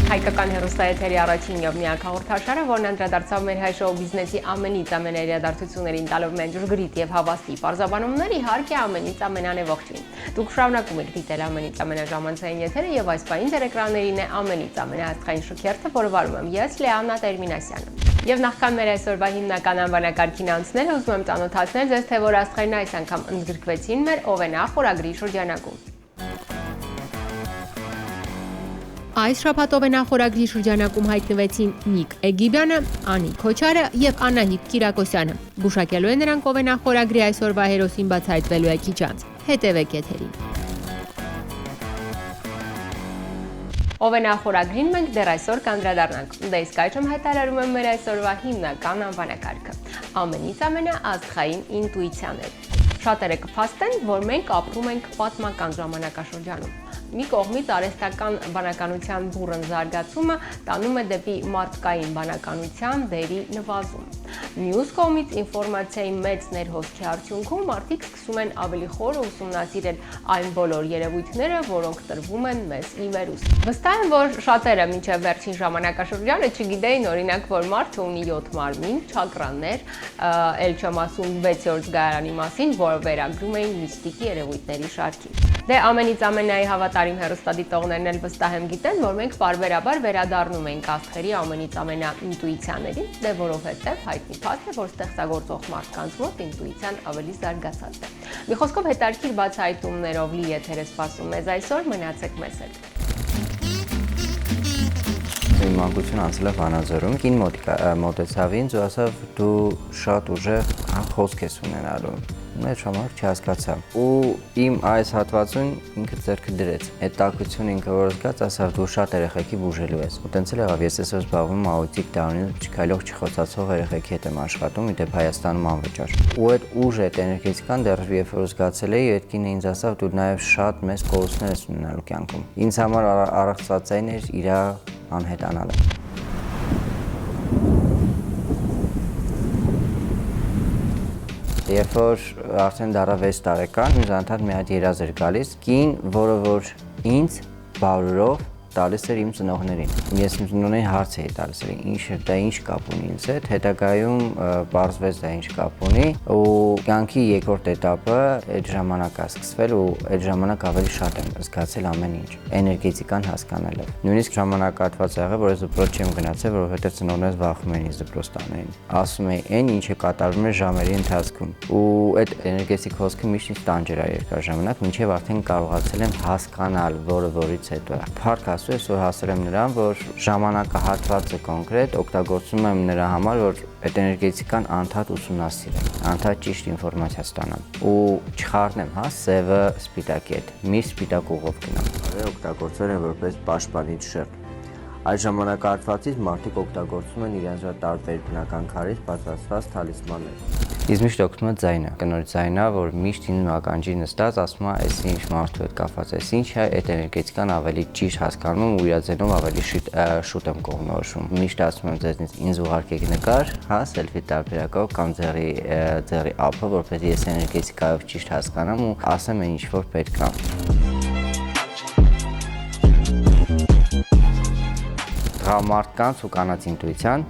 Հայկական հեռուստաեթերի առաջին եւ միակ հաղորդաշարը, որն անդրադարձավ մեր հայ շոու բիզնեսի ամենից ամենաիրադարձություններին տալով մեջուրգրիտ եւ հավաստի բարձաբանումներ, իհարկե ամենից ամենանեողջին։ Դուք շարունակում եք դիտել ամենից ամենաժամանցային եթերը եւ այս պահին ձեր էկրաններին է ամենից ամենահասկային շքերթը, որը վարում եմ ես, Լեանա Տերմինասյանը։ Եվ նախքան մեր այսօրվա հիմնական անվանակարգին անցնել, ուզում եմ ծանոթացնել ձեզ, թե որ աստղերն այս անգամ ընդգրկվեցին մեր Օվենա խորագրի շրջանակում։ Այս շաբաթ Օվենա խորագրի շրջանակում հայտնվեցին Նիկ Էգիբյանը, Անի Քոչարը եւ Անահիտ Կիրակոսյանը։ Գուշակելու է նրանք Օվենա խորագրի այսօրվա հերոսին բացահայտվելու է քիչ անց։ Հետևեք եթերին։ Օվենա խորագրին մենք դեռ այսօր կանդրադառնանք։ Դե իսկ այժմ հայտարարում եմ մեր այսօրվա հիմնական անվանակարգը։ Ամենից ամենաաստղային ինտուիցիաներ։ Շատերը կփաստեն, որ մենք ապրում ենք պատմական ժամանակաշրջանում։ Մի կողմից արհեստական բանականության բուռն զարգացումը տանում է դեպի մարդկային բանականության դերի նվազում։ Մյուս կողմից ինֆորմացիայի մեծ ներհոսքի արդյունքում մարդիկ սկսում են ավելի խոր ուսումնասիրել այն բոլոր երևույթները, որոնք տրվում են մեզ ի վերուստ։ Վստահ եմ, որ շատերը մինչև վերջին ժամանակաշրջանը չգիտեին, օրինակ, որ մարդը ունի 7 մարմին, չակրաներ, ել չեմ ասում 6-րդ զգայարանի մասին, որը վերագրում էին միստիկի երևույթների շարքին։ Դե ամենից ամենայի հավատարիմ հեռուստադիտողներն էլ վստահ եմ գիտեն, որ մենք պարբերաբար վերադառնում ենք աստղերի ամենից ամենաինտուիցիաներին, դե որովհետև հայտնի փաստ է, որ ստեղծագործող մարդկանց մոտ ինտուիցիան ավելի զարգացած է։ Մի խոսքով հետաքրքիր բացահայտումներով լի եթեր է սպասում մեզ այսօր, մնացեք մեզ հետ։ Իմ մանկություն անցել է Վանաձորում, կին մոտեցավ ինձ ու ասավ դու շատ ուժեղ խոսք ես ունենալու։ Մեր ժամանակ չհասկացա։ Ու իմ այս հատվածում ինքը ձեռքը դրեց։ Այդ տաքություն ինքը որ զգաց, ասավ դու շատ երեխեքի բուժելու ես։ Ու տենց էլ եղավ, ես այսօր զբաղվում եմ աուտիկ դառնալու, չքայլող չխոցացող երեխեքի հետ եմ աշխատում, իդեպ Հայաստանում անվճար։ Ու այդ ուժը, այդ էներգետիկան դեռ երբ որ զգացել էի, այդ կինը ինձ ասավ դու նաև շատ մեծ կորուստներ ես ունենալու կյանքում։ Ինձ համար առողջացային էր իր անհետանալը։ Երբ որ արդեն դառա 6 տարեկան, ինձ անդադ մի հատ երազ էր գալիս, կին, որը որ ինձ բարուրով տալիս էր իմ ծնողներին։ Ես իմ ծնողներին հարց էի տալիս, դա ինչ կապ ունի ինձ հետ, հետագայում պարզվեց դա ինչ կապ ունի, ու կյանքի երկրորդ էտապը այդ ժամանակ է սկսվել ու այդ ժամանակ ավելի շատ եմ զգացել ամեն ինչ, էներգետիկան հասկանալով։ Նույնիսկ ժամանակահատված ա եղել, որ ես դպրոց չեմ գնացել, որովհետև ծնողներս վախում էին ինձ դպրոց տանեին։ Ասում էին, այն ինչը կատարվում է ժամերի ընթացքում։ Ու այդ էներգետիկ հոսքը միշտ ինձ տանջեր է երկար ժամանակ, մինչև արդեն կարողացել եմ հասկանալ, որը որից հետո է։ Փառք Աստծո, այսօր հասել եմ նրան, որ ժամանակահատվածը կոնկրետ օգտագործում եմ նրա համար, որ այդ էներգետիկան անդադ ուսումնասիրեմ, անդադ ճիշտ ինֆորմացիա ստանամ ու չխառնեմ, սևը սպիտակի հետ, միշտ սպիտակ ուղով գնամ։ Օգտագործել եմ որպես պաշտպանիչ շերտ։ Այս ժամանակահատվածից մարդիկ օգտագործում են իրենց տարբեր բնական քարից պատրաստված թալիսմաններ։ Ինձ միշտ օգնում է ձայնը, կնոջ ձայնը, որ միշտ ինձ ականջի նստած ասում է, այս ինչ մարդու հետ կապված է, ինչ է, այդ էներգետիկան ավելի ճիշտ հասկանում ու իր ձայնով ավելի շուտ եմ կողմնորոշում։ Միշտ ասում եմ ձեզ ինձ ուղարկեք նկար, սելֆի տարբերակով կամ ձեռի ափը, որպեսզի ես էներգետիկայով ճիշտ հասկանամ ու ասեմ այն ինչ որ պետք է։ Մարդկանց ու կանանց ինտուիցիան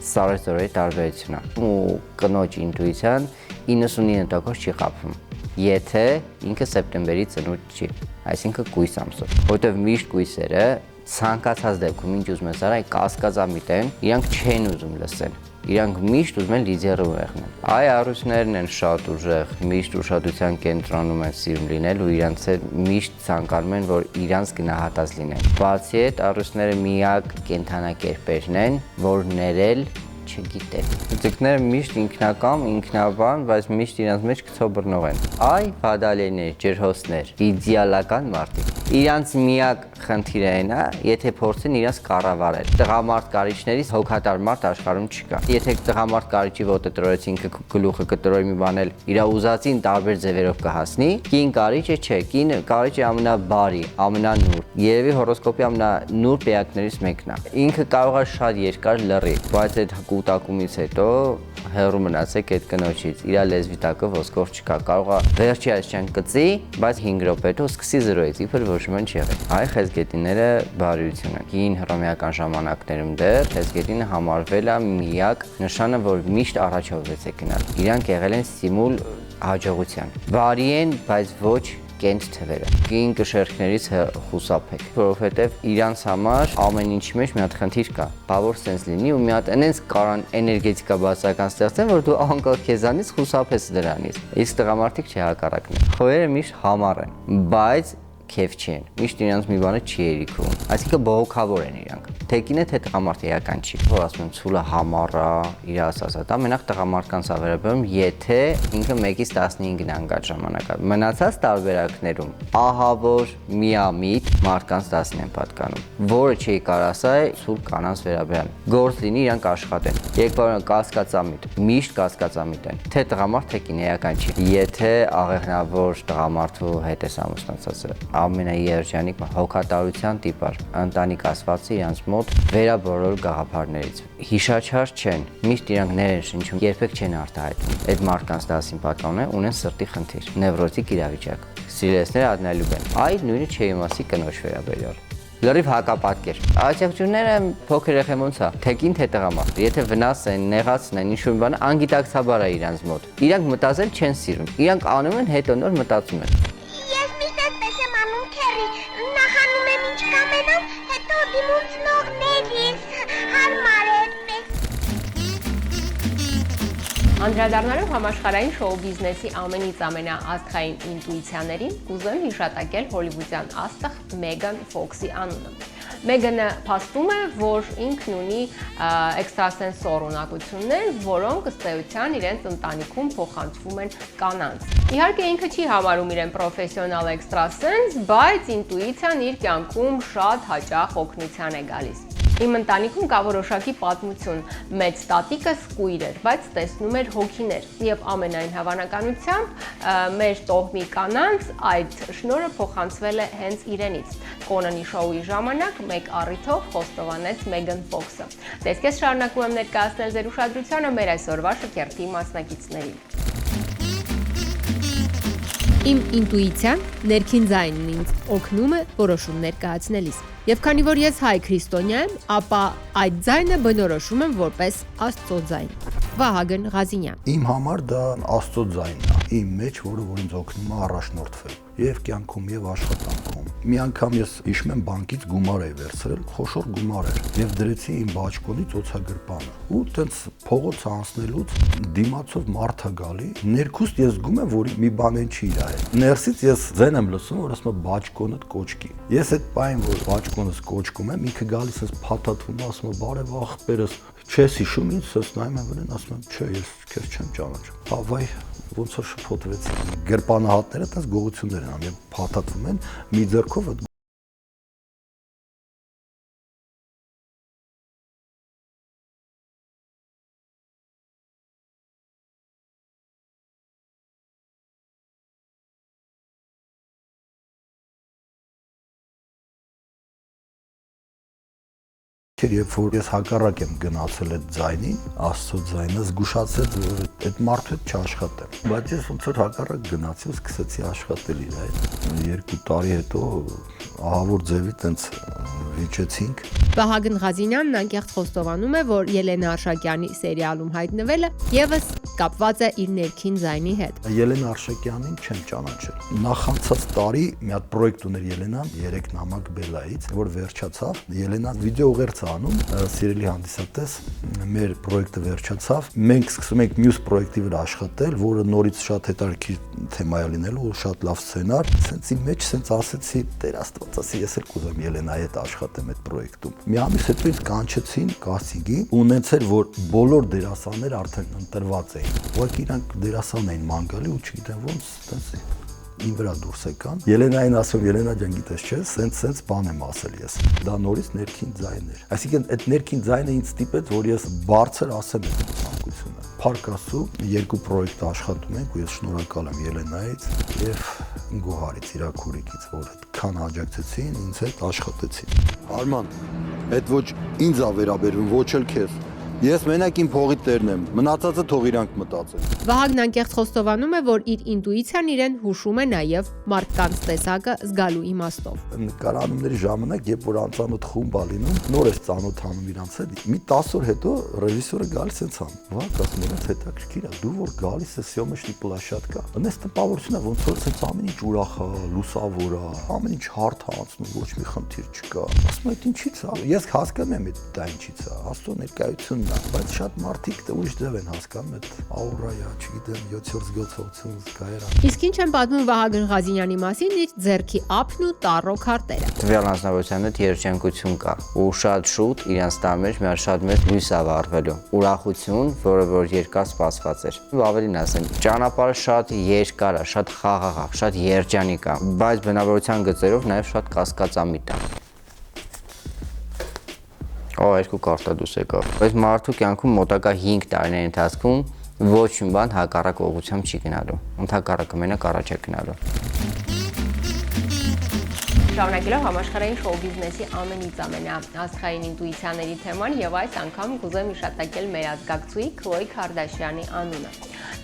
սարսորի տարբերությունն է ու կնոջ ինտուիցիան 99% չի խաբվում, եթե ինքը սեպտեմբերի ծնունդ չի, այսինքն կույս ամսով, որովհետև միշտ կույսերը ցանկացած դեպքում ինչ ուզում ես արել, կասկածամիտ են, իրանք չեն ուզում լսել, իրանք միշտ ուզում են լիդերը ուղեղնել։ Այ առույցներն են շատ ուժեղ, միշտ ուշադրության կենտրոնում են սիրում լինել ու իրանց հետ միշտ ցանկանում են, որ իրանց գնահատած լինեն։ Բացի այդ, առույցները միակ կենդանակերպերն են, որ ներել չգիտեն։ Ձկները միշտ ինքնակամ, ինքնաբան, բայց միշտ իրենց մեջ կցոբռնող են։ Այ վադալեներ, ջրհոսներ, իդեալական մարդիկ։ Իրանց միակ խնդիրը այն է, եթե փորձեն իրենց կառավարել։ Տղամարդ կարիճներից հոգատար մարդ աշխարհում չկա։ Եթե տղամարդ կարիճի ոտը տրորեց ինքը գլուխը կտրոյի մի բան էլ իր ուզածին տարբեր ձևերով կհասնի, կին կարիճը չէ, կին կարիճը ամենաբարի, ամենանուր։ Երևի հորոսկոպի ամենանուր պեակներից մեկն է։ Ինքը կարող է շատ երկար լռի, բայց այդ կուտակումից հետո հեռու մնացեք այդ կնոջից, իր լեզվի տակը ոսկոր չկա, կարող է վերջի այսչան կծի, բայց 5 րոպե հետո սկսի զրոյից, իբր ոչ ման չի եղել։ Այ խեցգետինները բարյությունը։ Կին հռոմեական ժամանակներում դեռ խեցգետինը համարվել է միակ նշանը, որ միշտ առաջովվեց է գնալ։ Իրանք եղել են սիմուլ հաջողության։ Բարի են, բայց ոչ կենտ թվերը։ Կին կշերքներից խուսափեք, որովհետև իրանց համար ամեն ինչի մեջ մի հատ խնդիր կա։ Բա որ սենց լինի ու մի հատ այնց կարան էներգետիկա բացական ստեղծեն, որ դու անկախ քեզանից խուսափես դրանից։ Իսկ տղամարդիկ չի հակառակն է։ Խոյերը միշտ համառ են, բայց քեֆ չեն։ Միշտ իրանց մի բանը չի երիքում։ Այսինքն բողոքավոր են իրանք։ Թեկին է թե տղամարդը էական չի։ Որ ասում են ցուլը համառա, իր ասածա, դա մենակ տղամարդկանց է վերաբերում, եթե ինքը 1-ից 15-ն անգամ ժամանակա։ Մնացած տարբերակներում ահա որ միամիտ մարդկանց 10-ն են պատկանում։ Որը չի կարող ասել ցուլ կանանց վերաբերյալ։ Գործ լինի իրանք աշխատեն։ Երկրորդ կասկածամիտ, միշտ կասկածամիտ են։ Թե տղամարդ թե կին էական չի։ Եթե աղեղնավոր տղամարդու հետ է ամուսնացած ամենաերջանիկ հոգատարության տիպար ընտանիք ասվածը իրանց մոտ վերաբերող գաղափարներից հիշաչար չեն, միշտ իրանք ներեն շնչում, երբեք չեն արտահայտում։ Այդ մարդկանց 10-ին պատկանն ունեն սրտի խնդիր, նևրոտիկ իրավիճակ, սիրելիները ադնալուկ են։ Այդ նույնը չի իմասի կնոջ վերաբերյալ։ Լրիվ հակապատկեր։ Աջակցությունները փոքր երեխեմ ոնց է, թեկին թե տղամարդ։ Եթե վնաս են, նեղացն են, ինչ-որ բան անգիտակցաբար է իրանց մոտ։ Իրանք մտածել չեն սիրում։ Իրանք անում են, հետո նոր մտածում են։ Ես միշտ այդպես եմ անում քերի, նախանում եմ ինչ կամենամ, հետո դիմում ծնողներիս, հարմար է այդպես։ Անդրադառնալով համաշխարհային շոու բիզնեսի ամենից ամենաաստղային ինտուիցիաներին, կուզեմ հիշատակել հոլիվուդյան աստղ Մեգան Ֆոքսի անունը։ Մեգանը փաստում է, որ ինքն ունի էքստրասենսոր ունակություններ, որոնք ըստ էության իրենց ընտանիքում փոխանցվում են կանանց։ Իհարկե ինքը չի համարում իրեն պրոֆեսիոնալ էքստրասենս, բայց ինտուիցիան իր կյանքում շատ հաճախ օգնության է գալիս։ Իմ ընտանիքում կա որոշակի պատմություն, մեծ տատիկս կույր էր, բայց տեսնում էր հոգիներ եւ ամենայն հավանականությամբ մեր տոհմի կանանց այդ շնորհը փոխանցվել է հենց իրենից։ Կոնանի շոուի ժամանակ մեկ առիթով խոստովանեց Մեգան Ֆոքսը։ Տեսքես շարունակում եմ ներկայացնել ձեր ուշադրությանը մեր այսօրվա շքերթի մասնակիցներին։ Իմ ինտուիցիան, ներքին ձայնն ինձ օգնում է որոշումներ կայացնելիս։ Եվ քանի որ ես հայ քրիստոնյա եմ, ապա այդ ձայնը բնորոշում եմ որպես Աստծո ձայն։ Վահագն Ղազինյան։ Իմ համար դա Աստծո ձայնն է, իմ մեջ, որը ինձ օգնում է առաջնորդվել եւ կյանքում եւ աշխատանքում։ Մի անգամ ես հիշում եմ բանկից գումար էի վերցրել, խոշոր գումար էր եւ դրեցի իմ բաճկոնից օցագրպանը։ Ու տենց փողոց անցնելուց դիմացով մարդ է գալի, ներքուստ ես զգում եմ, որ մի բան են չի իր հետ։ Ներսից ես ձեն եմ լսում, որ ասում է բաճկոնդ կոչկի։ Ես այդ պայն որ բաճկոնս կոչկում եմ, ինքը գալիս էս փաթաթվում, ասում է բարև աղբերս, չես հիշում ինձ, ես նայում եմ վրան, ասում եմ, չէ, ես քեզ չեմ ճանաչում։ Հավայ ոնց որ շփոթվեց։ Գրպանահատները այդպես գողություններ են անում, փաթաթվում են, մի ձեռքով այդ Երբ որ ես հակառակ եմ գնացել այդ ձայնին, Աստծո ձայնը զգուշացրեց, որ այդ մարդու հետ չաշխատեմ։ Բայց ես ոնց որ հակառակ գնացի ու սկսեցի աշխատել իր հետ։ 2 տարի հետո ահավոր ձևի տենց վիճեցինք։ Վահագն Ղազինյանն անկեղծ խոստովանում է, որ Ելենա Արշակյանի սերիալում հայտնվելը եւս կապված է իր ներքին ձայնի հետ։ Ելենա Արշակյանին չեմ ճանաչել։ Նախանցած տարի մի հատ պրոյեկտ ուներ Ելենան 3 նամակ Բելայից, որ վերջացավ։ Ելենան վիդեո ուղերձ անում, սիրելի հանդիսատես, մեր պրոյեկտը վերջացավ։ Մենք սկսում ենք մյուս պրոյեկտի վրա աշխատել, որը նորից շատ հետաքրքիր թեմա է լինելու, շատ լավ սցենար։ Սենց իմ մեջ սենց ասեցի, Տեր Աստված, ասի ես էլ կուզեմ Ելենայի հետ աշխատեմ այդ պրոյեկտում։ Մի ամիս հետո ինձ կանչեցին կաստինգի, ունեցել որ բոլոր դերասանները արդեն ընտրված էին։ Ուղղակի իրանք դերասան էին ման գալի ու չգիտեմ ոնց տենց իմ վրա դուրս եկան։ Ելենային ասում, Ելենա ջան, գիտես չէ, սենց բան եմ ասել ես։ Դա նորից ներքին ձայն էր։ Այսինքն այդ ներքին ձայնը ինձ ստիպեց, որ ես բարձր ասեմ այդ ցանկությունը։ Փառք Աստծո, 2 պրոյեկտ աշխատում ենք ու ես շնորհակալ եմ Ելենայից եւ Գոհարից, իր քուրիկից, որ այդքան աջակցեցին, ինձ հետ աշխատեցին։ Արման, այդ ոչ ինձ է վերաբերվում, ոչ էլ քեզ։ Ես մենակ իմ փողի տերն եմ, մնացածը թող իրանք մտածեն։ Վահագնն անկեղծ խոստովանում է, որ իր ինտուիցիան իրեն հուշում է նաև մարդկանց տեսակը զգալու իմաստով։ Նկարահանումների ժամանակ, երբ որ անծանոթ խումբ ա լինում, նոր ես ծանոթանում իրանց հետ, մի 10 օր հետո ռեժիսորը գալիս է ցան։ Վակ, ասում եմ, հետաքրքիր է, դու որ գալիս ես съемочный площадка։ Այնպես տպավորություն է, ոնց որ sense ամեն ինչ ուրախ է, լուսավոր է, ամեն ինչ հարթ է անցնում, ոչ մի խնդիր չկա։ Ասում եմ, այդ ինչի՞ց է։ Ես հասկանում եմ դա ինչի՞ց է, աստծո ներկայությունն է, բայց շատ մարդիկ դա ուրիշ ձև են հասկանում, այդ աուրայա, չգիտեմ, 7-րդ զգացողություն զգայարան։ Իսկ ինչ են պատմում Վահագն Ղազինյանի մասին իր ձեռքի ափն ու տառո քարտերը։ Տվյալ անձնավորության հետ երջանկություն կա ու շատ շուտ իրանց տան մեջ մի շատ մեծ լույս ա վառվելու։ Ուրախություն, որը որ երկար սպասված էր։ Ու ավելին ասեմ, ճանապարհը շատ երկար է, շատ խաղաղ է, շատ երջանիկ է, բայց բնավորության գծերով նաև շատ կասկածամիտ է։ Երկու կարտադուս եկավ։ Բայց մարդու կյանքում մոտակա 5 տարիների ընթացքում ոչ մի բան հակառակ ուղղությամբ չի գնալու։ Ընդհակառակը մենակ առաջ է գնալու։ Շարունակելով համաշխարհային շոու բիզնեսի ամենից ամենաաստղային ինտուիցիաների թեման եւ այս անգամ կուզեմ իշտակել մեր ազգակցուի Քլոյ Քարդաշյանի անունը։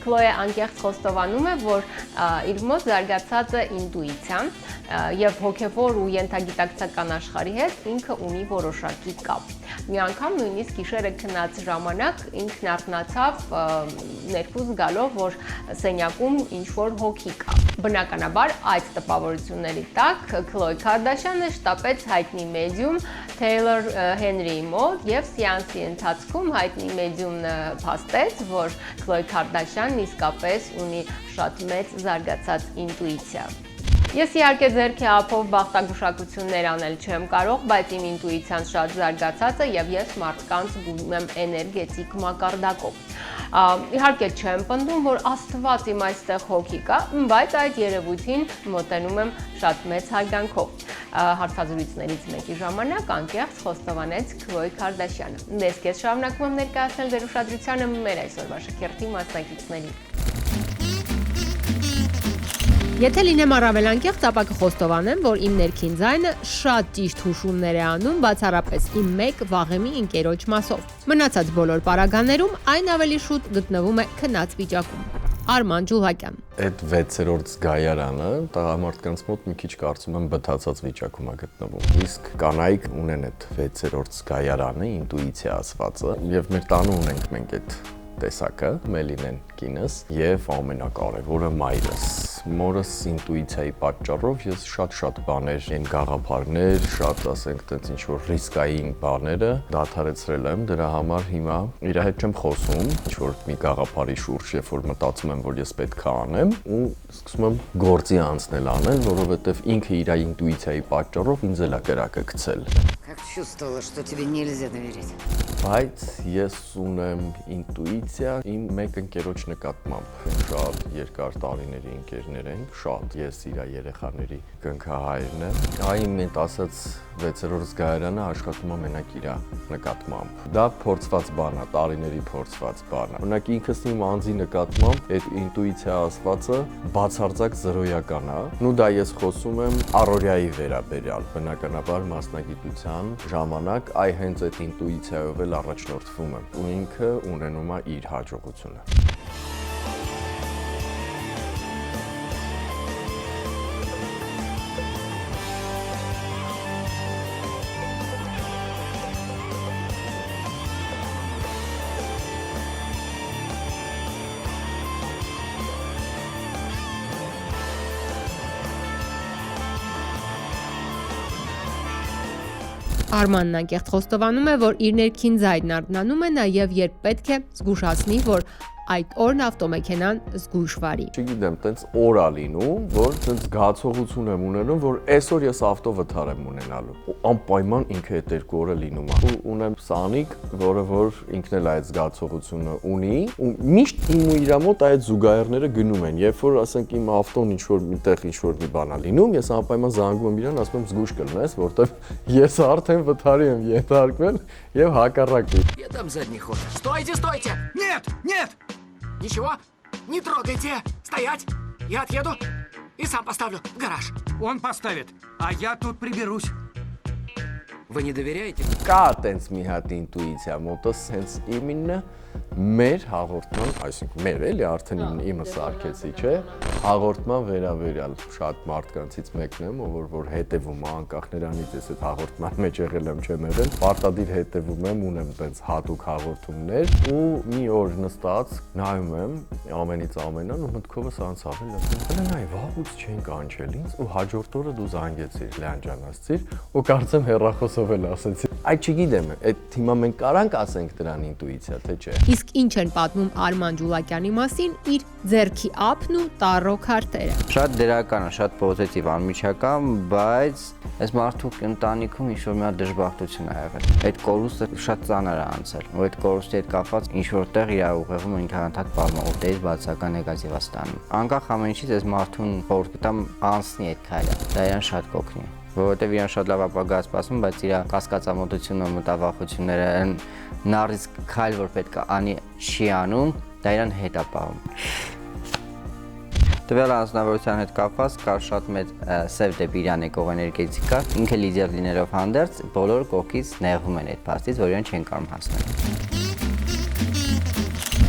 Քլոյը անկեղծ խոստովանում է, որ իր մոտ զարգացած է ինտուիցիան եւ հոգեվոր ու ենթագիտակցական աշխարհի հետ ինքը ունի որոշակի կապ։ Մի անգամ նույնիսկ գիշերը քնած ժամանակ ինքն արթնացավ ներքուս գալով, որ սենյակում ինչ-որ հոգի կա։ Բնականաբար այդ տպավորությունների տակ Քլոյ Քարդաշյանը շտապեց հայտնի մեդիում Թեյլոր Հենրիի մոտ եւ սեանսի ընթացքում հայտնի մեդիումը փաստեց, որ Քլոյ Քարդաշյանն իսկապես ունի շատ մեծ զարգացած ինտուիցիա։ Ես իհարկե ձեռքի ափով բախտագուշակություններ անել չեմ կարող, բայց իմ ինտուիցիան շատ զարգացած է եւ ես մարդկանց զգում եմ էներգետիկ մակարդակով։ Իհարկե չեմ պնդում, որ Աստված իմ այստեղ հոգի կա, բայց այդ երևույթին մոտենում եմ շատ մեծ հարգանքով։ Հարցազրույցներից մեկի ժամանակ անկեղծ խոստովանեց Քլոյ Քարդաշյանը։ Դες ես շարունակում եմ ներկայացնել ձեր ուշադրությանը մեր այսօրվա շքերթի մասնակիցներին։ Եթե լինեմ առավել անկեղծ, ապա կխոստովանեմ, որ իմ ներքին ձայնը շատ ճիշտ հուշումներ է անում բացառապես իմ մեկ վաղեմի ընկերոջ մասով։ Մնացած բոլոր պարագաներում այն ավելի շուտ գտնվում է քնած վիճակում։ Արման Ջուլակյան։ Այդ 6-րդ զգայարանը տղամարդկանց մոտ մի քիչ կարծում եմ բթացած վիճակում է գտնվում։ Իսկ կանայք ունեն այդ 6-րդ զգայարանը, ինտուիցիա ասվածը, եւ մեր տանը ունենք մենք այդ տեսակը, Մելինեն կինս եւ ամենակարևորը մայրս։ Մորս ինտուիցիայի պատճառով ես շատ բաներ, այն գաղափարներ, շատ ասենք տենց ինչ որ ռիսկային բաները դադարեցրել եմ, դրա համար հիմա իր հետ չեմ խոսում, ինչ որ մի գաղափարի շուրջ, երբ որ мտածում եմ, որ ես պետք է անեմ, ու սկսում եմ գործի անցնել անել, որովհետեւ ինքը իր ինտուիցիայի պատճառով ինձ էլ է կրակը գցել։ Как чувствовала, что тебе нельзя доверять. Բայց ես ունեմ ինտուիցիա իմ մեկ ընկերոջ նկատմամբ։ Շատ երկար տարիների ընկերներ ենք, շատ։ Ես իր երեխաների կնքահայրն եմ։ Այն մենք ասած 6-րդ զգայարանը աշխատում է մենակ իր նկատմամբ։ Դա փորձված բան է, տարիների փորձված բան է։ Օրինակ ինքս իմ անձի նկատմամբ այդ ինտուիցիա ասվածը բացարձակ զրոյական է։ Ու դա ես խոսում եմ առօրյայի վերաբերյալ, բնականաբար մասնագիտության ժամանակ այ հենց այդ ինտուիցիայով էլ առաջնորդվում եմ ու ինքը ունենում է իր հաջողությունը։ Արմանն անկեղծ խոստովանում է, որ իր ներքին ձայնն արթնանում է նաև երբ պետք է զգուշացնի, որ այդ օրն ավտոմեքենան զգույշ վարի։ Չգիտեմ, տենց օր է լինում, որ տենց զգացողություն եմ ունենում, որ այսօր ես ավտովթար եմ ունենալու։ Ու անպայման ինքը այդ երկու օրը լինում է։ Ու ունեմ Սանիկ, որը որ ինքն էլ այդ զգացողությունը ունի, ու միշտ իմ ու իր մոտ այդ զուգահեռները գնում են։ Երբ որ ասենք իմ ավտոն ինչ-որ միտեղ ինչ-որ մի բան է լինում, ես անպայման զանգում եմ իրան, ասում եմ զգույշ կլնես, որտեվ ես արդեն վթարի եմ ենթարկվել եւ հակառակը։ Я дам задний ход. Стойте, стойте! Нет, нет! Ничего, не трогайте! Стоять! Я отъеду и сам поставлю в гараж. Он поставит, а я тут приберусь. Вы не доверяете? Կա տենց մի հատ ինտուիցիա մոտս հենց իմինը մեր հաղորդման, այսինքն մեր էլի արդեն իմը սարքեցի, չէ, հաղորդման վերաբերյալ շատ մարդկանցից մեկն եմ, որ հետևում է անկախ նրանից ես այդ հաղորդման մեջ եղել եմ չեմ եղել, պարտադիր հետևում եմ, ունեմ տենց հատուկ հաղորդումներ ու մի օր նստած նայում եմ ամենից ամենան ու մտքովս անցավել ասում նայ վաղուց չեն կանչել ինձ ու հաջորդ օրը դու զանգեցիր Լեան ջան ասցիր ու կարծեմ հեռախոսով էլ ասեցի այդ չգիտեմ այդ հիմա մենք կարանք ասենք դրան ինտուիցիա թե չէ Իսկ ինչ են պատմում Արման Ջուլակյանի մասին իր ձեռքի ափն ու տառո քարտերը։ Շատ դրական է, շատ պոզիտիվ, անմիջական, բայց այս մարդու ընտանիքում ինչ-որ մի հատ դժբախտություն ա եղել։ Այդ կորուստը շատ ծանր է անցել, ու այդ կորուստի հետ կապված ինչ-որտեղ իր ուղեղում ինքնաթաթ բազմաուտեից բացական նեգատիվ է ստանում։ Անկախ ամեն ինչից այս մարդուն խորհուրդ կտամ անցնի այդ քայլը, դա իրան շատ կօգնի։ Որովհետև իրան շատ լավ ապագա սպասում, բայց իր կասկածամոտությունը, մտավախությունները, նա ռիսկ քայլ, որ պետք է անի, չի անում, դա իրան հետ է պահում։ Տվյալ անձնավորության հետ կապված կար շատ մեծ սև դեպի իրան եկող էներգետիկա, ինքը լիդեր լինելով հանդերձ, բոլոր կողքից նեղվում են այդ փաստից, որ իրեն չեն կարող հասնել։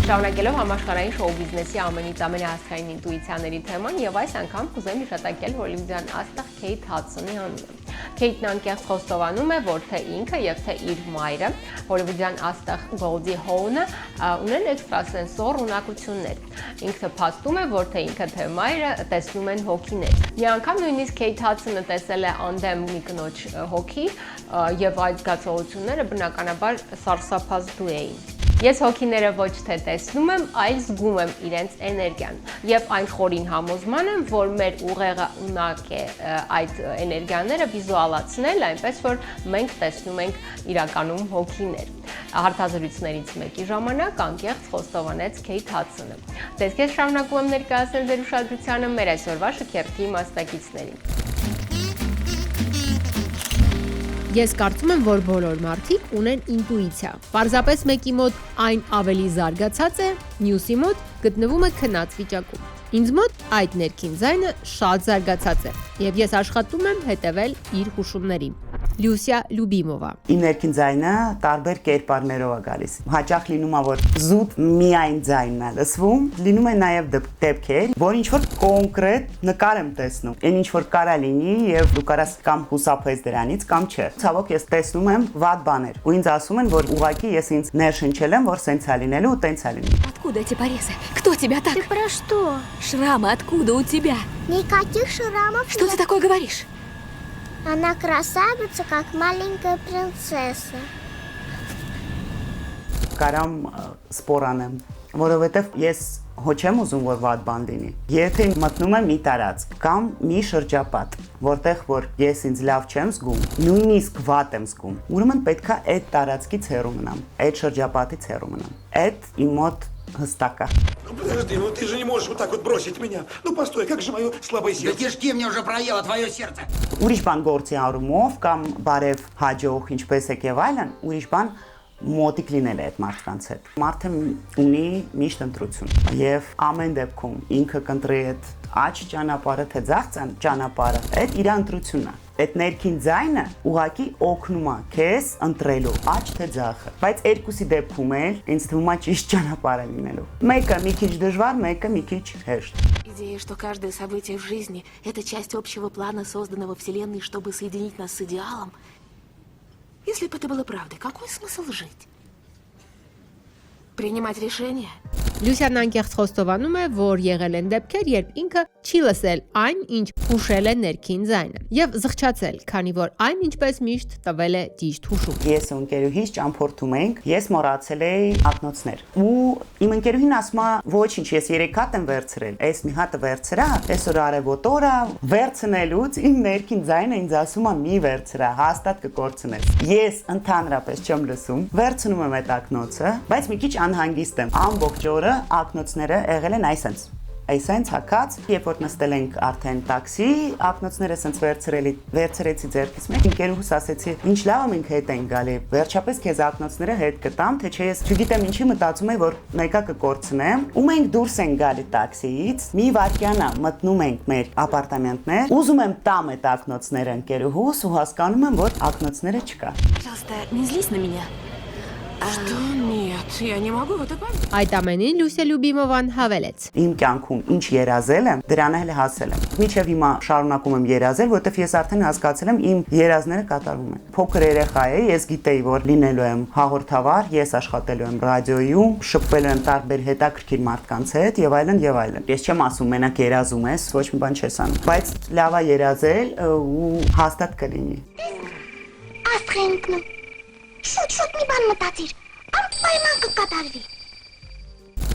Շարունակելով համաշխարհային շոու բիզնեսի ամենից ամենահասկային ինտուիցիաների թեման եւ այս անգամ կուզեմ հիշատակել հոլիվուդյան աստղ Քեյթ Հադսոնի անունը։ Քեյթն անկեղծ խոստովանում է, որ թե ինքը եւ թե իր մայրը, հոլիվուդյան աստղ Գոլդի Հոունը, ունեն էքստրասենսոր ունակություններ։ Ինքը փաստում է, որ թե ինքը թե մայրը տեսնում են հոգիներ։ Մի անգամ նույնիսկ Քեյթ Հադսոնը տեսել է անդեմ մի կնոջ հոգի եւ այդ զգացողությունները բնականաբար սարսափազդու էին։ Ես հոգիները ոչ թե տեսնում եմ, այլ զգում եմ իրենց էներգիան եւ այն խորին համոզման եմ, որ մեր ուղեղը ունակ է այդ էներգիաները վիզուալացնել, այնպես որ մենք տեսնում ենք իրականում հոգիներ։ Հարցազրույցներից մեկի ժամանակ անկեղծ խոստովանեց Քեյթ Հադսոնը։ Ձեզ քեզ շարունակում եմ ներկայացնել ձեր ուշադրությանը մեր այսօրվա շքերթի մասնակիցներին։ Ես կարծում եմ, որ բոլոր մարդիկ ունեն ինտուիցիա։ Պարզապես մեկի մոտ այն ավելի զարգացած է, մյուսի մոտ գտնվում է քնած վիճակում։ Ինձ մոտ այդ ներքին ձայնը շատ զարգացած է, եւ ես աշխատում եմ հետևել իր հուշումներին։ Լյուսիա Լյուբիմովա։ Իմ ներքին ձայնը տարբեր կերպարներով է գալիս։ Հաճախ լինում է, որ զուտ միայն ձայնն է լսվում, լինում է նաև դեպքեր, որ ինչ որ կոնկրետ նկար եմ տեսնում։ Այն ինչ որ կարա լինի եւ դու կարաս կամ հուսափես դրանից կամ չէ։ Ցավոք ես տեսնում եմ վատ բաներ ու ինձ ասում են, որ ուղղակի ես ինձ ներշնչել եմ, որ սենց է լինելու ու տենց է լինի։ Откуда эти порезы? Кто тебя так? Ты про что? Шрамы откуда у тебя? Никаких шрамов Что ты нет. такое говоришь? Она красавица, как маленькая принцесса. Կարամ սպոր անեմ, որովհետև ես հո չեմ ուզում, որ վատ բան լինի։ Եթե մտնում եմ մի տարածք կամ մի շրջապատ, որտեղ որ ես ինձ лав չեմ զգում, նույնիսկ ват եմ զգում, ուրեմն պետքա այդ տարածքից հեռու մնամ, այդ շրջապատից հեռու մնամ։ Այդ իմ մոտ հստակ է։ Подожди, ну ты же не можешь вот так вот бросить меня. Ну постой, как же мое слабое сердце? Да кишки мне уже проело твое сердце. Ուրիշ բան գործի առումով կամ բարև հաջող ինչպես է եւ այլն, ուրիշ բան մոտիկ լինել է այդ մարդկանց հետ։ Մարդը ունի միշտ ընտրություն եւ ամեն դեպքում ինքը կընտրի այդ աճ ճանապարհը թե ձախ ճանապարհը, այդ իր ընտրությունն է։ Այդ ներքին ձայնը ուղակի օգնում է քեզ ընտրելու աճ թե ձախը, բայց երկուսի դեպքում էլ ինձ թվում է ճիշտ ճանապարհը լինելու։ Մեկը մի քիչ դժվար, мեկը մի քիչ հեշտ։ Идея, что каждое событие в жизни – это часть общего плана, созданного Вселенной, чтобы соединить нас с идеалом. Если бы это было правдой, какой смысл жить? Принимать решения? Լյուսիան անկեղծ խոստովանում է, որ եղել են դեպքեր, երբ ինքը չի լսել այն, ինչ հուշել է ներքին ձայնը, եւ զղջացել, քանի որ այն ինչպես միշտ տվել է ճիշտ հուշում։ Ես ու ընկերուհիս ճամփորդում ենք, ես մոռացել էի ակնոցներ։ Ու իմ ընկերուհին ասում է, ոչինչ, ես 3 հատ եմ վերցրել։ Այս մի հատը վերցրա, այսօր արևոտ օր է, վերցնելուց իմ ներքին ձայնը ինձ ասում է՝ մի վերցրա, հաստատ կկորցնես։ Ես ընդհանրապես չեմ լսում, վերցնում եմ այդ ակնոցը, բայց մի քիչ անհանգիստ եմ։ Ամբողջ օրը ակնոցները եղել են այսպես։ Այսենց հակած, երբ որ նստել ենք արդեն տաքսի, ակնոցները սենց վերցրեցի ձեռքից մեկ, ընկերուհուս ասեցի, ինչ լավ մենք հետ ենք գալի, վերջապես քեզ ակնոցները հետ կտամ, թե չէ ես չգիտեմ ինչի մտածում եմ, որ մեկը կկորցնեմ, ու մենք դուրս ենք գալի տաքսիից, մի վայրկյան մտնում ենք մեր ապարտամենտներ, ուզում եմ տամ այդ ակնոցները ընկերուհուս ու հասկանում եմ, որ ակնոցները չկա։ Пожалуйста, не злись на меня. Что? Нет, я не могу в это поверить. Այդ ամենին Լուսիա Լյուբիմովան հավելեց. Իմ կյանքում ինչ երազել եմ, դրան էլ հասել եմ։ Մինչև հիմա շարունակում եմ երազել, որովհետև ես արդեն հասկացել եմ իմ երազները կատարվում են։ Փոքր երեխա էի, ես գիտեի, որ լինելու եմ հաղորդավար, ես աշխատելու եմ ռադիոյում, շփվելու եմ տարբեր հետաքրքիր մարդկանց հետ եւ այլն եւ այլն։ Ես չեմ ասում մենակ երազում ես, ոչ մի բան չես անում, բայց լավ է երազել ու հաստատ կլինի։ Աստղենքն շուտ մի բան մտածիր, անպայման կկատարվի։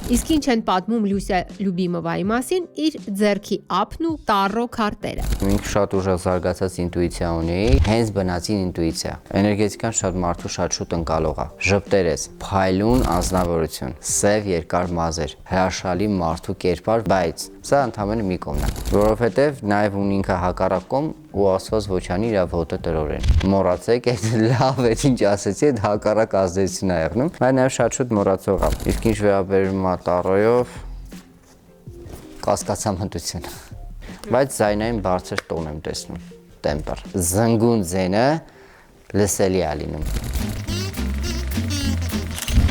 Իսկ ինչ են պատմում Լուսիա Լյուբիմովայի մասին իր ձեռքի ափն ու տառո քարտերը։ Ինքը շատ ուժեղ զարգացած ինտուիցիա ունի, հենց բնածին ինտուիցիա։ Էներգետիկան շատ մարդու շատ շուտ ընկալող է։ Ժպտեր ես, փայլուն անձնավորություն, սև երկար մազեր, հրաշալի մարդու կերպար, բայց սա ընդհանրապես մի կողմն է, որովհետև նաև ունի ինքը հակառակ կողմ ու Աստված ոչանի իր ոտը տրորեն։ Մոռացեք, այդ լավ է ինչ ասեցի, այդ հակառակ ազդեցություն է եղնում, բայց նաև շատ շուտ մոռացող է։ Իսկ ինչ վերաբերում է տառոյով, կասկածամտություն։ Բայց զայնային բարձր տոն եմ տեսնում, տեմպեր։ Զնգուն ձենը լսելի է լինում։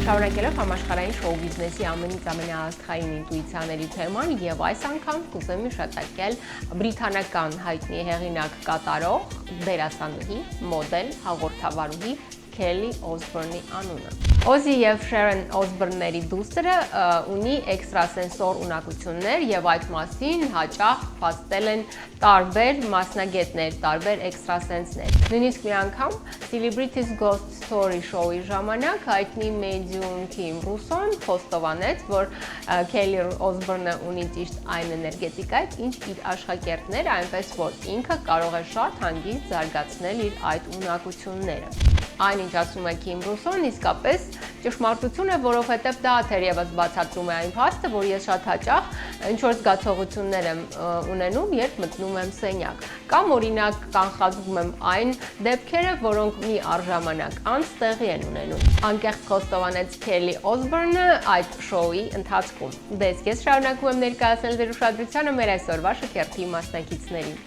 Շարունակելով համաշխարհային շոու բիզնեսի ամենից ամենաաստղային ինտուիցիաների թեման եւ այս անգամ կուզեմ հիշատակել բրիտանական հայտնի հեղինակ կատարող, դերասանուհի, մոդել, հաղորդավարուհի Քելի Օսբորնի անունը։ Օզի եւ Շերոն Օսբորնների դուստրը ունի էքստրասենսոր ունակություններ եւ այդ մասին հաճախ փաստել են տարբեր մասնագետներ, տարբեր էքստրասենսներ։ Նույնիսկ մի անգամ Celebrities Ghost Story շոուի ժամանակ հայտնի մեդիում Քիմ Ռուսոն խոստովանեց, որ Քելի Օսբորնը ունի ճիշտ այն էներգետիկայից, ինչ իր աշխատերտները, այնպես որ ինքը կարող է շատ հանգիստ զարգացնել իր այդ ունակությունները։ Այնինչ ասում է Քիմ Ռուսոն, իսկապես ճշմարտություն է, որովհետև դա թերևս բացատրում է այն փաստը, որ ես շատ հաճախ ինչ-որ զգացողություններ եմ ունենում, երբ մտնում եմ սենյակ, կամ օրինակ կանխազգում եմ այն դեպքերը, որոնք մի առժամանակ անց տեղի են ունենում։ Անկեղծ խոստովանեց Քելի Օսբորնը այդ շոուի ընթացքում։ Դες ես շարունակում եմ ներկայացնել ձեր ուշադրությանը մեր այսօրվա շքերթի մասնակիցներին։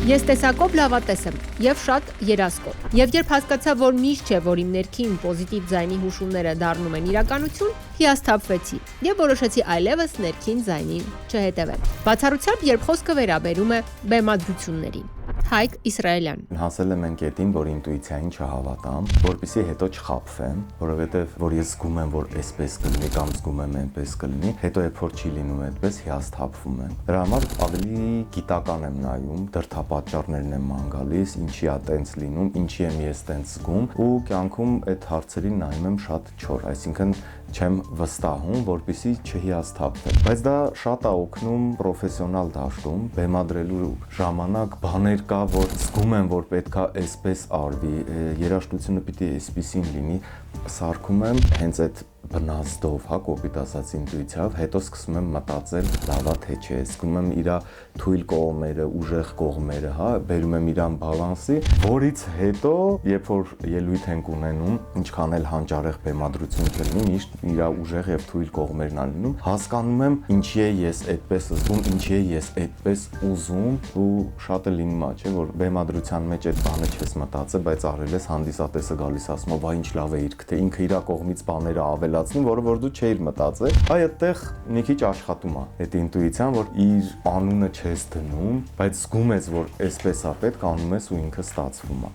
Ես տեսակով լավատես եմ եւ շատ երազկոտ։ Եվ երբ հասկացա, որ միշտ չէ, որ իմ ներքին պոզիտիվ ձայնի հուշումները դառնում են իրականություն, հիասթափվեցի եւ որոշեցի այլևս ներքին ձայնին չհետևել։ Բացառությամբ, երբ խոսքը վերաբերում է բեմադրություններին։ Հայկ Իսրայելյան։ Հասել եմ այն կետին, որ ինտուիցիային չհավատամ, որպեսզի հետո չխաբվեմ, որովհետև որ ես զգում եմ, որ այսպես կլինի կամ զգում եմ այնպես կլինի, հետո երբ որ չի լինում այդպես, հիասթափվում եմ։ Դրա համար ավելի գիտական եմ նայում, դրդապատճառներն եմ ման գալիս, ինչի է տենց լինում, ինչի եմ ես տենց զգում ու կյանքում այդ հարցերին նայում եմ շատ չոր, այսինքն չեմ վստահում, որպեսզի չհիասթափվեմ։ Բայց դա շատ է օգնում պրոֆեսիոնալ դաշտում, բեմադրելու ժամանակ բաներ կա, որ զգում եմ, որ պետքա այսպես արվի, երաժշտությունը պիտի այսպեսին լինի, սարքում եմ հենց այդ բնազդով, հա, կոպիտ ասած ինտուիցիայով, հետո սկսում եմ մտածել, լավա թե չէ, զգում եմ իր թույլ կողմերը, ուժեղ կողմերը, հա, բերում եմ իրան բալանսի, որից հետո, երբ որ ելույթ ենք ունենում, ինչքան էլ հանճարեղ բեմադրություն կլինի, միշտ իր ուժեղ եւ թույլ կողմերն են լինում, հասկանում եմ ինչի է ես այդպես զգում, ինչի է ես այդպես ուզում ու շատ է լինում, չէ, որ բեմադրության մեջ այդ բանը չես մտածել, բայց արել ես հանդիսատեսը գալիս ասում, «Վայ, ինչ լավ է իրք, թե ինքը իր կողմից բաները ավելացնի, որը որ դու չէիր մտածել»։ Այդտեղ մի քիչ աշխատում է այդ ինտուիցիան, որ իր անունը չես դնում, բայց զգում ես, որ այսպես է պետք, անում ես ու ինքը ստացվում է։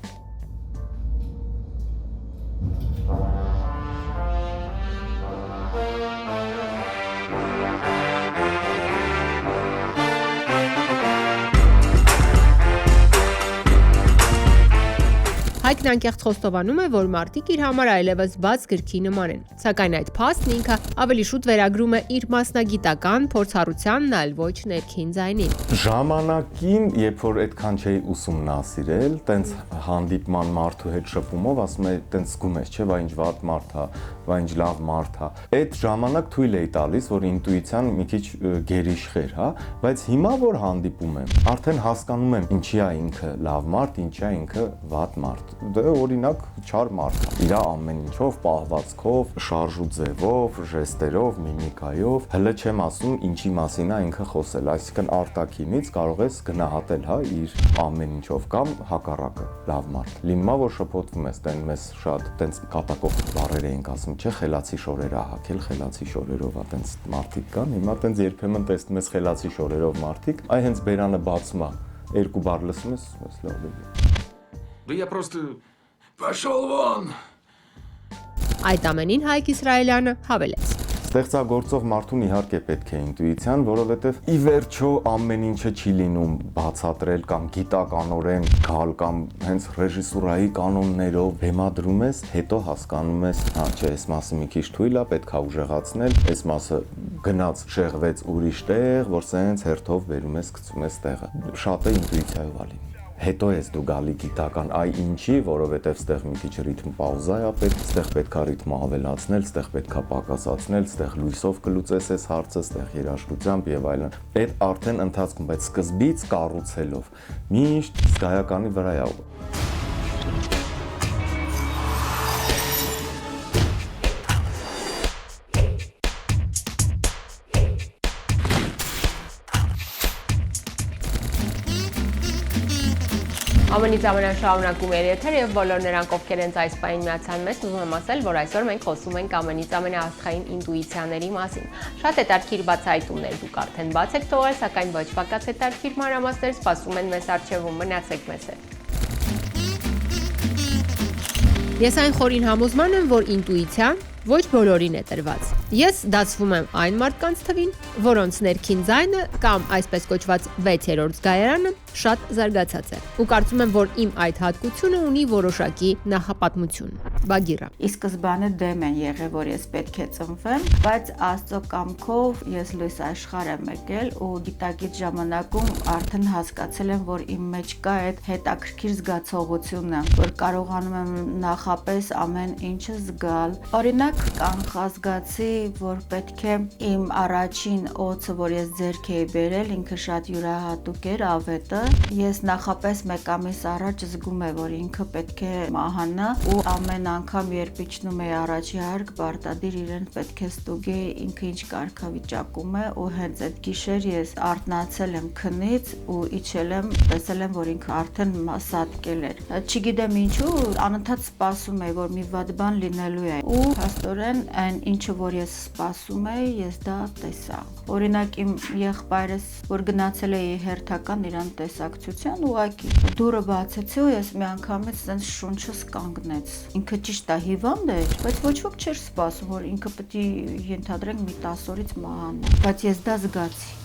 Հայկն անկեղծ խոստովանում է, որ մարդիկ իր համար այլևս բաց գրքի նման են, սակայն այդ փաստն ինքը ավելի շուտ վերագրում է իր մասնագիտական փորձառությանն, այլ ոչ ներքին ձայնին։ Ժամանակին, երբ որ այդքան չէի ուսումնասիրել, տենց հանդիպման մարդու հետ շփումով ասում էի, տենց զգում ես, չէ, վայ ինչ վատ մարդ է, վայ ինչ լավ մարդ է։ Այդ ժամանակ թույլ էի տալիս, որ ինտուիցիան մի քիչ գերիշխեր, հա, բայց հիմա որ հանդիպում եմ, արդեն հասկանում եմ ինչի է ինքը լավ մարդ, ինչի է ինքը վատ մարդ։ Դե օրինակ չար մարդ է։ Իր ամեն ինչով, պահվածքով, շարժու ձևով, ժեստերով, միմիկայով, հələ չեմ ասում ինչի մասին է ինքը խոսել, այսինքն արտաքինից կարող ես գնահատել, հա, իր ամեն ինչով կամ հակառակը, լավ մարդ։ Լինում է որ շփոթվում ես, տեն մեզ շատ տենց կատակով բառեր էինք ասում, չէ, խելացի շորեր ա հագել, խելացի շորերով ա տենց մարդիկ կան, հիմա տենց երբեմն տեսնում ես խելացի շորերով մարդիկ, այ հենց բերանը բացում է, երկու բառ լսում ես, լավ է։ Да я просто пошел вон. Այդ ամենին Հայկ Իսրայելյանը հավելեց. Ստեղծագործող մարդուն իհարկե պետք է ինտուիցիան, որովհետև ի վերջո ամեն ինչը չի լինում բացատրել կամ գիտականորեն գալ կամ հենց ռեժիսուրայի կանոններով բեմադրում ես, հետո հասկանում ես, հա, չէ, այս մասը մի քիչ թույլ է, պետք է ուժեղացնել, այս մասը գնաց շեղվեց ուրիշ տեղ, որ սենց հերթով վերում ես, գցում ես տեղը։ Շատ է ինտուիցիայով ալի։ Հետո ես դու գալի գիտական այ ինչի, որովհետև ստեղ մի քիչ ռիթմ պաուզա է պետք, ստեղ պետքա ռիթմը ավելացնել, ստեղ պետքա պակասացնել, ստեղ լույսով կլուծես այս հարցը, ստեղ երաժշտությամբ եւ այլն։ Այդ արդեն ընթացքում, բայց սկզբից կառուցելով միշտ զգայականի վրա է։ Ամենից ամենաշարունակում էր եթեր եւ բոլոր նրանք, ովքեր հենց այս պահին միացան մեզ, ուզում եմ ասել, որ այսօր մենք խոսում ենք ամենից ամենաաստղային ինտուիցիաների մասին։ Շատ հետաքրքիր բացահայտումներ դուք արդեն բաց եք թողել, սակայն ոչ պակաս հետաքրքիր մանրամասներ սպասում են մեզ առջևում, մնացեք մեզ հետ։ Ես այն խորին համոզման եմ, որ ինտուիցիան ոչ բոլորին է տրված։ Ես դասվում եմ այն մարդկանց թվին, որոնց ներքին ձայնը կամ այսպես կոչված 6-րդ զգայարանը շատ զարգացած է։ Ու կարծում եմ, որ իմ այդ հատկությունը ունի որոշակի նախապատմություն։ Բագիրա։ Ի սկզբանե դեմ են եղել, որ ես պետք է ծնվեմ, բայց Աստծո կամքով ես լույս աշխարհ եմ եկել ու գիտակից ժամանակում արդեն հասկացել եմ, որ իմ մեջ կա այդ հետաքրքիր զգացողությունը, որ կարողանում եմ նախապես ամեն ինչը զգալ։ Օրինակ կանխազգացի, որ պետք է իմ առաջին օծը, որ ես ձեռք էի բերել, ինքը շատ յուրահատուկ էր, ավետը։ Ես նախապես մեկ ամիս առաջ զգում եմ, որ ինքը պետք է մահանա ու ամեն անգամ երբ իջնում էի առաջի հարկ, պարտադիր իրեն պետք է ստուգեի ինքը ինչ կարգավիճակում է ու հենց այդ գիշեր ես արթնացել եմ քնից ու իջել եմ, տեսել եմ, որ ինքը արդեն սատկել էր։ Չգիտեմ ինչու, անընդհատ սպասում էի, որ մի վատ բան լինելու է ու փաստորեն այն ինչը որ ես սպասում էի, ես դա տեսա։ Օրինակ իմ եղբայրս, որ գնացել էի հերթական իրան տեսակցության, ուղակի դուրը բացեցի ու ես միանգամից sense շունչս կանգնեց։ Ինքը ճիշտ է հիվանդ էր, բայց ոչ ոք չէր սպասում, որ ինքը պետք է ենթադրենք մի 10 օրից մահանա, բայց ես դա զգացի։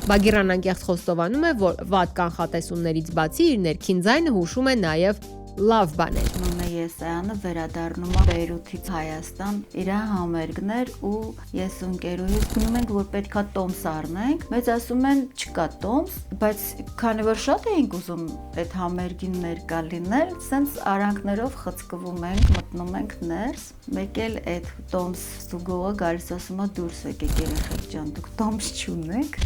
Բագիրան անկեղծ խոստովանում է, որ վատ կանխատեսումներից բացի իր ներքին ձայնը հուշում է նաև լավ բաներ։ Նույնը Եսայանը վերադառնում է Բեյրութից Հայաստան, իր համերգներ ու ես ու ընկերուհիս գնում ենք, որ պետքա տոմս առնենք, մեզ ասում են չկա տոմս, բայց քանի որ շատ էինք ուզում այդ համերգին ներկա լինել, սենց արանքներով խցկվում ենք, մտնում ենք ներս, մեկ էլ այդ տոմս ստուգողը գալիս ասում է դուրս եկեք երեխեք ջան, դուք տոմս չունեք։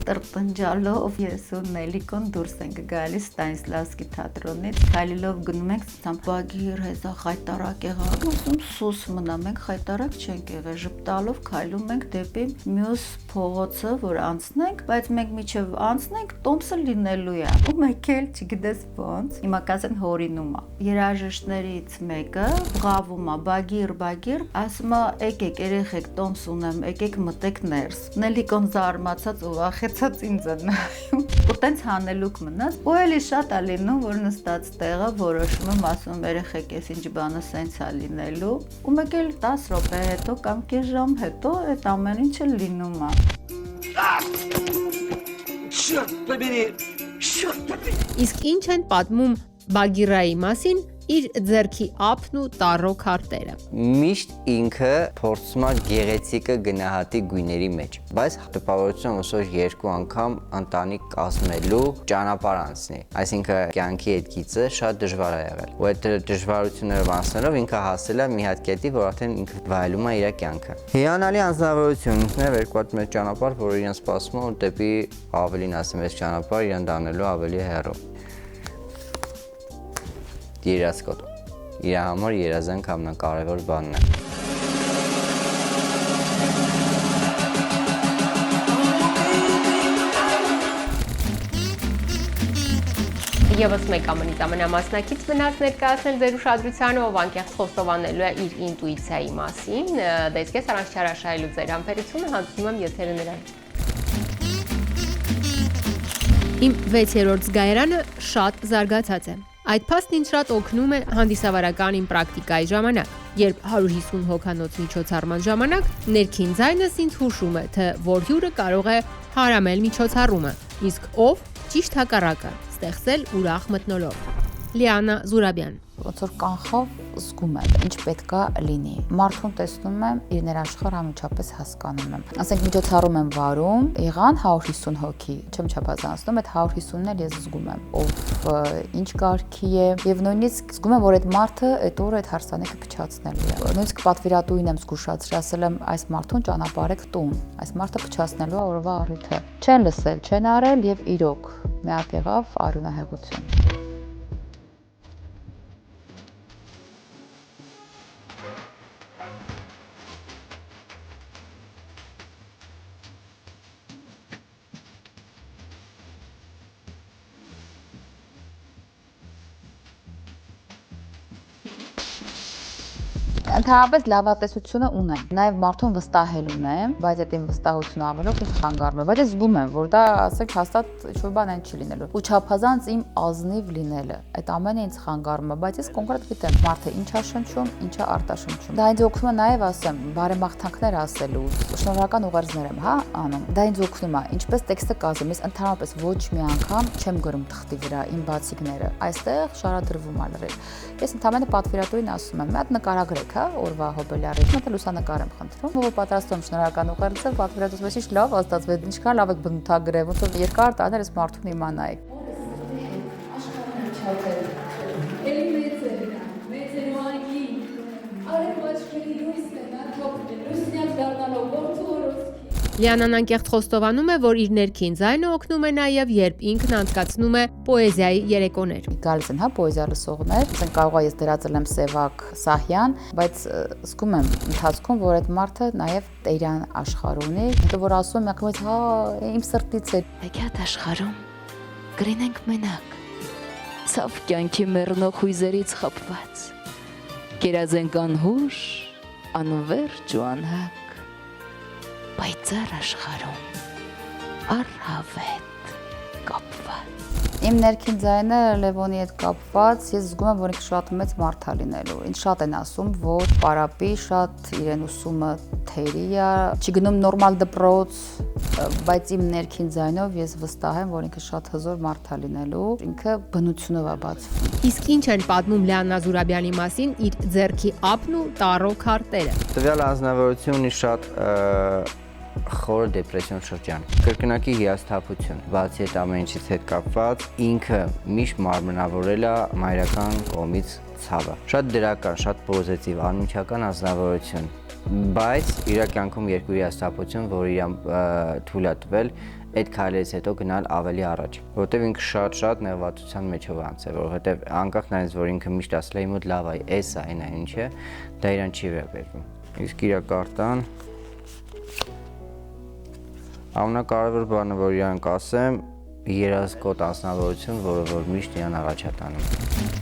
տրտնջալով ես ու Նելիկոն դուրս ենք գալիս Ստանիսլավսկի թատրոնից, քայլելով գնում ենք ցամ բագիր հեզա խայտարակ եղավ, ուսում սուս մնա, մենք խայտարակ չենք եղել, ժպտալով քայլում ենք դեպի մյուս փողոցը, որ անցնենք, բայց մենք միջև անցնենք, տոմսը լինելու է։ Ու մեկ էլ չգիտես ոնց, հիմա կասեն հորինում է։ Երաժիշտներից մեկը բղավում է, բագիր, ասում է եկեք երեխեք տոմս ունեմ, եկեք մտեք ներս։ Նելիկոն զարմացած ու վախեցած ինձ է նայում։ Ու տենց հանելուկ մնաց։ Ու էլի շատ է լինում, որ նստած տեղը որոշում եմ, ասում երեխեք էս ինչ բանը սենց է լինելու։ Ու մեկ էլ 10 րոպե հետո կամ կես ժամ հետո այդ ամեն ինչը լինում է։ Իսկ ինչ են պատմում Բագիրայի մասին իր ձեռքի ափն ու տառո քարտերը։ Միշտ ինքը փորձում է գեղեցիկը գնահատի գույների մեջ, բայց տպավորություն ոսոր 2 անգամ ընտանիք կազմելու ճանապարհ անցնի։ Այսինքն կյանքի այդ գիծը շատ դժվար է եղել։ Ու այդ դժվարություններով անցնելով ինքը հասել է մի հատ կետի, որ արդեն ինքը վայելում է իր կյանքը։ Հիանալի անձնավորություններ, երկու հատ մեծ ճանապարհ, որ իրեն սպասում է դեպի ավելին ասեմ, այս ճանապարհը իրեն դանելու ավելի հեռու։ Երազկոտ։ Իր համար երազանք ամենակարևոր բանն է։ Եվս մեկ ամենից ամենամասնակից մնաց ներկայացնել ձեր ուշադրությանը, ով անկեղծ խոստովանելու է իր ինտուիցիայի մասին։ Դե իսկ ես առանց չարաշահելու ձեր համբերությունը հանձնում եմ եթերը նրան։ Իմ 6-րդ զգայարանը շատ զարգացած է։ Այդ փաստն ինձ շատ օգնում է հանդիսավարական իմ պրակտիկայի ժամանակ, երբ 150 հոգանոց միջոցառման ժամանակ ներքին ձայնս ինձ հուշում է, թե որ հյուրը կարող է հարամել միջոցառումը, իսկ ով ճիշտ հակառակը, ստեղծել ուրախ մթնոլորտ։ Լիանա Զուրաբյան։ Ոնց որ կանխով զգում եմ, ինչ պետքա լինի։ Մարդուն տեսնում եմ, իր ներաշխարհը անմիջապես հասկանում եմ։ Ասենք միջոցառում եմ վարում, եղան 150 հոգի, չեմ չափազանցնում, այդ 150-ն էլ ես զգում եմ, ով ինչ կարգի է, եւ նույնիսկ զգում եմ, որ այդ մարդը այդ օրը այդ հարսանեկը փչացնելու է։ Նույնիսկ պատվիրատուին եմ զգուշացրել, ասել եմ, այս մարդուն ճանապարհեք տուն, այս մարդը փչացնելու է օրվա առիթը։ Չեն լսել, չեն արել եւ իրոք միակ եղավ արյունահեղություն։ Ընդհանրապես լավատեսությունը ունեմ, նաև մարդուն վստահելուն եմ, բայց այդ իմ վստահությունը ավելով ինձ խանգարում է, բայց ես զգում եմ, որ դա ասենք հաստատ ինչ-որ բան այն չի լինելու։ Ու չափազանց իմ ազնիվ լինելը, այդ ամենը ինձ խանգարում է, բայց ես կոնկրետ գիտեմ մարդը ինչ է շնչում, ինչ է արտաշնչում։ Դա ինձ օգնում է նաև ասեմ, բարեմաղթանքներ ասելու, շնորհական ուղերձներ եմ, հա, անում։ Դա ինձ օգնում է, ինչպես տեքստը կազմում, ես ընդհանրապես ոչ մի անգամ չեմ գրում թղթի վրա իմ բացիկները։ Այստեղ շարադրվում է լրիվ։ Ես ընդհանրապես պատվիրատուին ասում եմ, մի հատ նկարագրեք, հա, օրվա հոբելյարի, մտել լուսանկար եմ խնդրում, ով պատրաստում շնորհական ուղերձը, պատվիրատուս ինչ լավ ազդացվեց, ինչքան լավ եք բնութագրել, ոնց որ երկար տարիներ ես մարդուն իմանայի։ Լիանան անկեղծ խոստովանում է, որ իր ներքին ձայնը օգնում է նաև, երբ ինքն անցկացնում է պոեզիայի երեկոներ։ Գալիս են, հա, պոեզիա լսողներ, ասենք կարող է ես դրածել եմ Սևակ Սահյան, բայց զգում եմ ընթացքում, որ այդ մարդը նաև տերյան աշխարհ ունի, հետո որ ասում եմ, ակամից, հա, իմ սրտից է։ Եկե այդ աշխարհում գրենենք մենակ, ցավ կյանքի մեռնող հույզերից խփված, կերազենք անհուշ, անվերջ ու անհակ, պայծառ աշխարհում առհավետ կապված։ Իմ ներքին ձայնը Լևոնի հետ կապված, ես զգում եմ, որ ինքը շատ մեծ մարդ է լինելու։ Ինձ շատ են ասում, որ պարապի, շատ իրեն ուսումը թերի է, չգնում նորմալ դպրոց, բայց իմ ներքին ձայնով ես վստահ եմ, որ ինքը շատ հզոր մարդ է լինելու, ինքը բնությունով է բացվում։ Իսկ ինչ են պատմում Լիանա Զուրաբյանի մասին իր ձեռքի ափն ու տառո քարտերը։ Տվյալ անձնավորությունը շատ խոր դեպրեսիոն շրջան, կրկնակի հիասթափություն, բացի այդ ամեն ինչից հետ կապված, ինքը միշտ մարմնավորել է մայրական կողմից ցավը։ Շատ դրական, շատ պոզիտիվ, անմիջական անձնավորություն, բայց իր կյանքում երկու հիասթափություն, որ իրան թույլ է տվել այդ քայլից հետո գնալ ավելի առաջ, որովհետև ինքը շատ նեղվածության մեջով անցել, որովհետև անկախ նրանից, որ ինքը միշտ ասել է իմ մոտ լավ է, էս է, այն է, ինչ է, դա իրան չի վերաբերվում։ Իսկ իր կարտան ամենակարևոր բանը, որ իրան կասեմ, երազկոտ անձնավորություն, որը որ միշտ իրան առաջ է տանում։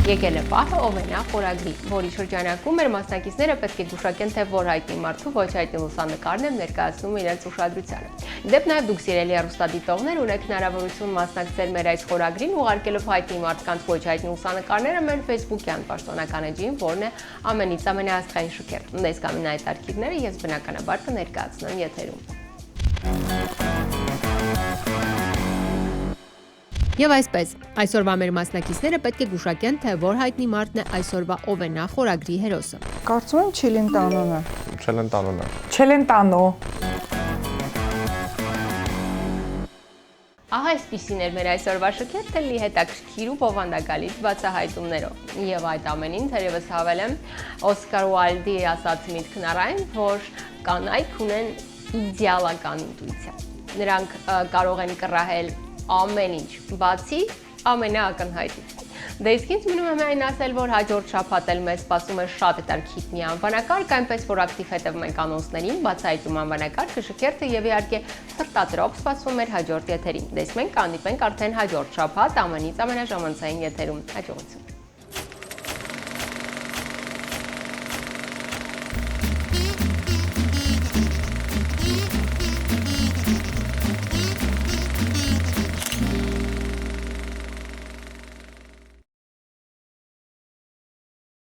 Եկել է պահը Օվենա խորագրի, որի շրջանակում մեր մասնակիցները պետք է գուշակեն, թե որ հայտնի մարդու ոչ հայտնի լուսանկարն է ներկայացնում իրենց ուշադրությանը։ Դեպ նաև դուք սիրելի հեռուստադիտողներ ունեք հնարավորություն մասնակցել մեր այս խորագրին, ուղարկելով հայտնի մարդկանց ոչ հայտնի լուսանկարները մեր Facebook-յան պաշտոնական էջին, որն է ամենից ամենաաստղային շքերը։ Ներկայացնի այդ արխիվները ես բնականաբար կներկայացնեմ եթերում։ Եվ այսպես, այսօրվա մեր մասնակիցները պետք է գուշակեն, թե որ հայտնի մարդն է այսօրվա Օվենա խորագրի հերոսը։ Կարծում եմ Չելենտանոն է։ Չելենտանոն է։ Չելենտանո։ Ահա այսպիսին էր մեր այսօրվա շքերթը լի հետաքրքիր ու բովանդակալից բացահայտումներով։ Եվ այդ ամենին թերևս հավելեմ Օսկար Ուայլդի ասած միտքն առայն, որ կանայք ունեն իդեալական ինտուիցիա։ Նրանք կարող են կռահել ամեն ինչ, բացի ամենաակնհայտից։ Դե իսկ ինձ մնում է միայն ասել, որ հաջորդ շաբաթ էլ մեզ սպասում է շատ հետաքրքիր մի անվանակարգ, այնպես որ ակտիվ հետևում ենք անոնսներին, բացահայտում անվանակարգը, շքերթը եւ իհարկե սրտատրոփ սպասում մեր հաջորդ եթերին։ Դե մենք կհանդիպենք արդեն հաջորդ շաբաթ ամենից ամենաժամանցային եթերում։ Հաջողություն։